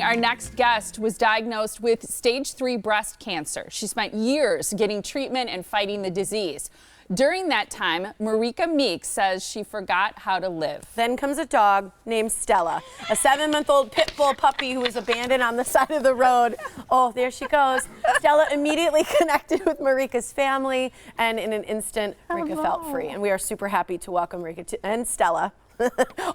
Our next guest was diagnosed with stage 3 breast cancer. She spent years getting treatment and fighting the disease. During that time, Marika Meeks says she forgot how to live. Then comes a dog named Stella, a 7-month-old pit bull puppy who was abandoned on the side of the road. Oh, there she goes. Stella immediately connected with Marika's family, and in an instant, Marika felt free. And we are super happy to welcome Marika and Stella.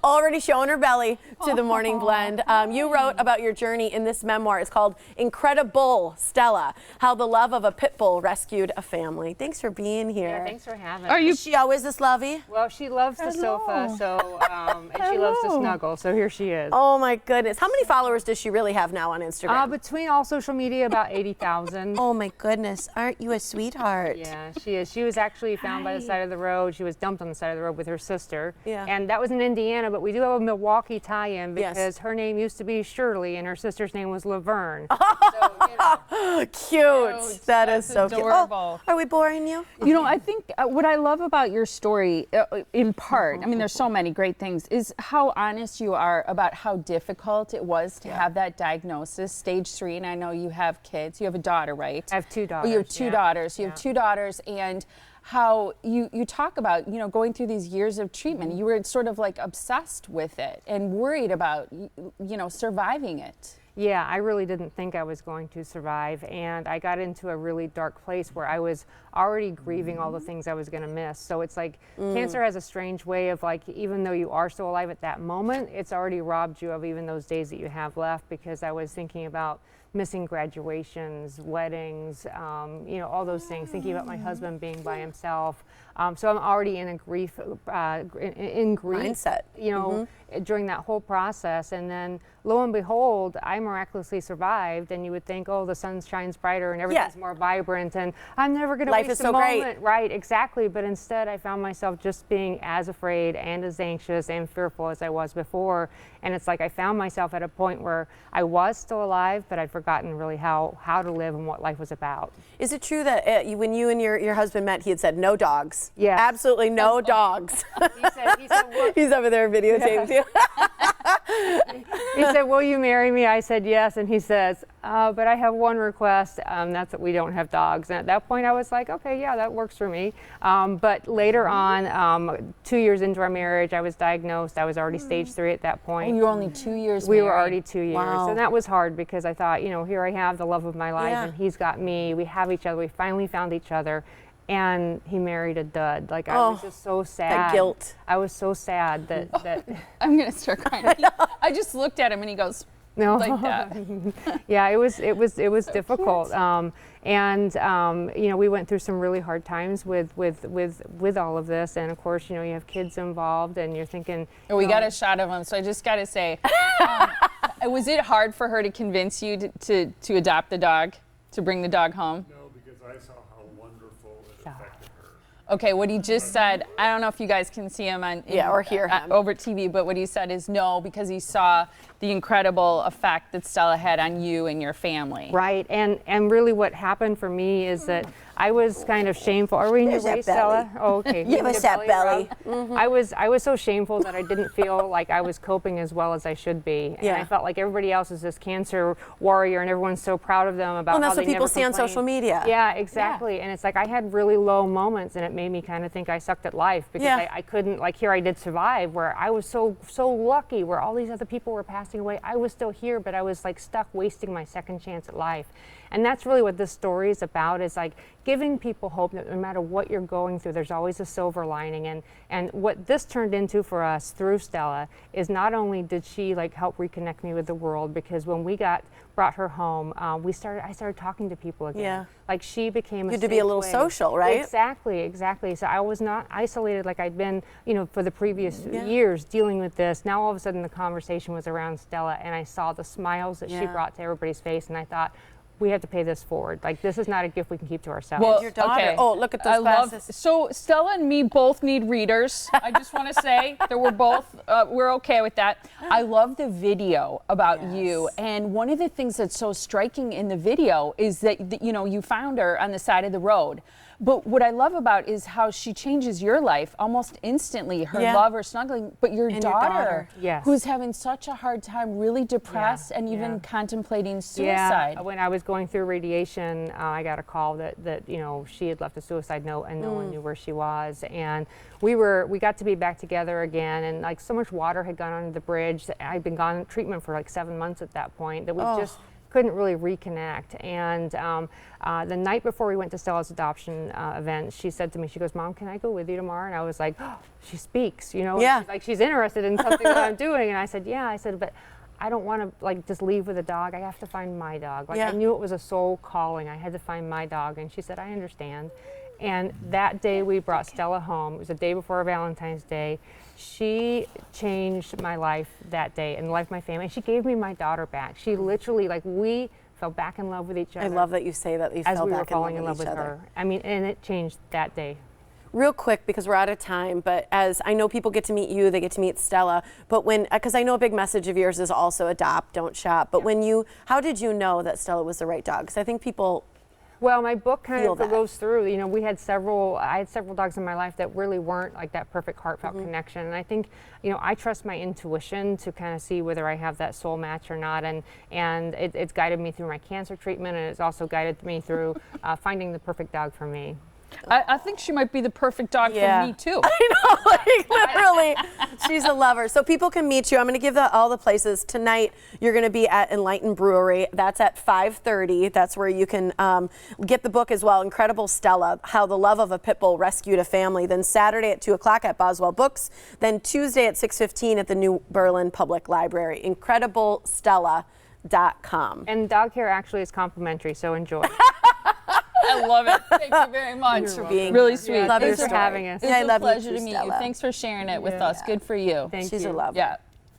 Already showing her belly to the morning blend. You wrote about your journey in this memoir. It's called Incredibull Stella, how the love of a pit bull rescued a family. Thanks for being here. Yeah, thanks for having me. Is she always this lovey? Well, she loves the sofa, so and she loves to snuggle, so here she is. Oh my goodness. How many followers does she really have now on Instagram? Between all social media, about 80,000. Oh my goodness. Aren't you a sweetheart? Yeah, she is. She was actually found by the side of the road. She was dumped on the side of the road with her sister. Yeah. And that was in Indiana, but we do have a Milwaukee tie-in because her name used to be Shirley and her sister's name was Laverne. So, you know. Cute. That is so adorable. Cute. Oh, are we boring you? You know, I think what I love about your story, in part, I mean, there's so many great things, is how honest you are about how difficult it was to have that diagnosis, stage 3, and I know you have kids. You have a daughter, right? I have 2 daughters. Oh, you have 2 daughters. You have 2 daughters, and how you talk about, you know, going through these years of treatment. You were sort of like obsessed with it and worried about, you know, surviving it. Yeah, I really didn't think I was going to survive, and I got into a really dark place where I was already grieving all the things I was going to miss. So it's like cancer has a strange way of, like, even though you are still alive at that moment, it's already robbed you of even those days that you have left, because I was thinking about missing graduations, weddings, you know, all those things, thinking about my husband being by himself. So I'm already in a grief, in grief mindset, you know, during that whole process. And then lo and behold, I miraculously survived. And you would think, oh, the sun shines brighter and everything's more vibrant and I'm never going to waste a moment. Great. Right, exactly. But instead I found myself just being as afraid and as anxious and fearful as I was before. And it's like I found myself at a point where I was still alive, but I'd forgotten really how to live and what life was about. Is it true that when you and your husband met, he had said no dogs? Yeah. Absolutely no dogs. He said, he's over there videotaping you. He said, will you marry me? I said yes. And he says, but I have one request. That's that we don't have dogs. And at that point I was like, okay, yeah, that works for me. But later on, 2 years into our marriage, I was diagnosed. I was already stage 3 at that point. Oh, you were only 2 years We married. were already 2 years. Wow. And that was hard because I thought, you know, here I have the love of my life and he's got me. We have each other. We finally found each other. And he married a dud. Like, I was just so sad. That guilt. I was so sad that I'm gonna start crying. I just looked at him and he goes, no. like that. Yeah, it was so difficult. You know, we went through some really hard times with all of this, and of course, you know, you have kids involved, and you're thinking. We got a shot of him, so I just got to say, was it hard for her to convince you to adopt the dog, to bring the dog home? No, because I saw how wonderful it affected her. Okay, what he just said, I don't know if you guys can see him on or hear him over TV, but what he said is no, because he saw the incredible effect that Stella had on you and your family. Right, and really what happened for me is that I was kind of shameful. Are we in your way, Stella? Oh, okay. Give us that belly. I was so shameful that I didn't feel like I was coping as well as I should be. And I felt like everybody else is this cancer warrior and everyone's so proud of them about that's how they what people never see on complain. social media. Yeah, exactly. And it's like I had really low moments and it made me kind of think I sucked at life because I couldn't, like, here I did survive where I was so lucky where all these other people were passing away. I was still here, but I was like stuck wasting my second chance at life. And that's really what this story is about, is like giving people hope that no matter what you're going through, there's always a silver lining. And what this turned into for us through Stella is not only did she like help reconnect me with the world, because when we brought her home, I started talking to people again. Yeah. Like she became you had to be a little social, right? Exactly. So I was not isolated like I'd been, you know, for the previous years dealing with this. Now all of a sudden the conversation was around Stella, and I saw the smiles that she brought to everybody's face, and I thought, we have to pay this forward. Like, this is not a gift we can keep to ourselves. Well, your daughter. Okay. Oh, look at those glasses. So Stella and me both need readers. I just want to say that we're both, we're okay with that. I love the video about you. And one of the things that's so striking in the video is that, you know, you found her on the side of the road. But what I love about is how she changes your life almost instantly. Her love, her snuggling, but your daughter, Yes. who's having such a hard time, really depressed and even contemplating suicide. Yeah, when I was going through radiation, I got a call that she had left a suicide note and no one knew where she was. And we got to be back together again, and like so much water had gone under the bridge. I'd been gone treatment for like 7 months at that point that we just couldn't really reconnect. And the night before we went to Stella's adoption event, she said to me, she goes, "Mom, can I go with you tomorrow?" And I was like, oh, she speaks, Yeah. she's interested in something that I'm doing. And I said, yeah. I said, but I don't want to like just leave with a dog. I have to find my dog. Like I knew it was a soul calling. I had to find my dog. And she said, I understand. And that day we brought Stella home. It was the day before Valentine's Day. She changed my life that day and the life of my family. She gave me my daughter back. She literally, like, we fell back in love with each other. I love that you say that you as fell we were back falling in love with each other. her. I mean, and it changed that day. Real quick, because we're out of time, but as I know people get to meet you, they get to meet Stella, but because I know a big message of yours is also adopt, don't shop, but how did you know that Stella was the right dog? Because I think people Well, my book kind feel of that. goes through, I had several dogs in my life that really weren't like that perfect heartfelt connection. And I think, I trust my intuition to kind of see whether I have that soul match or not. And it's guided me through my cancer treatment, and it's also guided me through finding the perfect dog for me. I think she might be the perfect dog for me too. I know, like literally, she's a lover. So people can meet you. I'm going to give all the places. Tonight, you're going to be at Enlightened Brewery. That's at 5:30. That's where you can get the book as well, Incredibull Stella, How the Love of a Pit Bull Rescued a Family. Then Saturday at 2 o'clock at Boswell Books. Then Tuesday at 6:15 at the New Berlin Public Library. Incredibullstella.com. And dog hair actually is complimentary, so enjoy. I love it. Thank you very much. Thanks for being really here. sweet. Love your Thanks for story. having us. It's Yeah, I a love you pleasure too, to meet you. Stella. Thanks for sharing it with us. Good for you. Thank She's you. a lover. Yeah.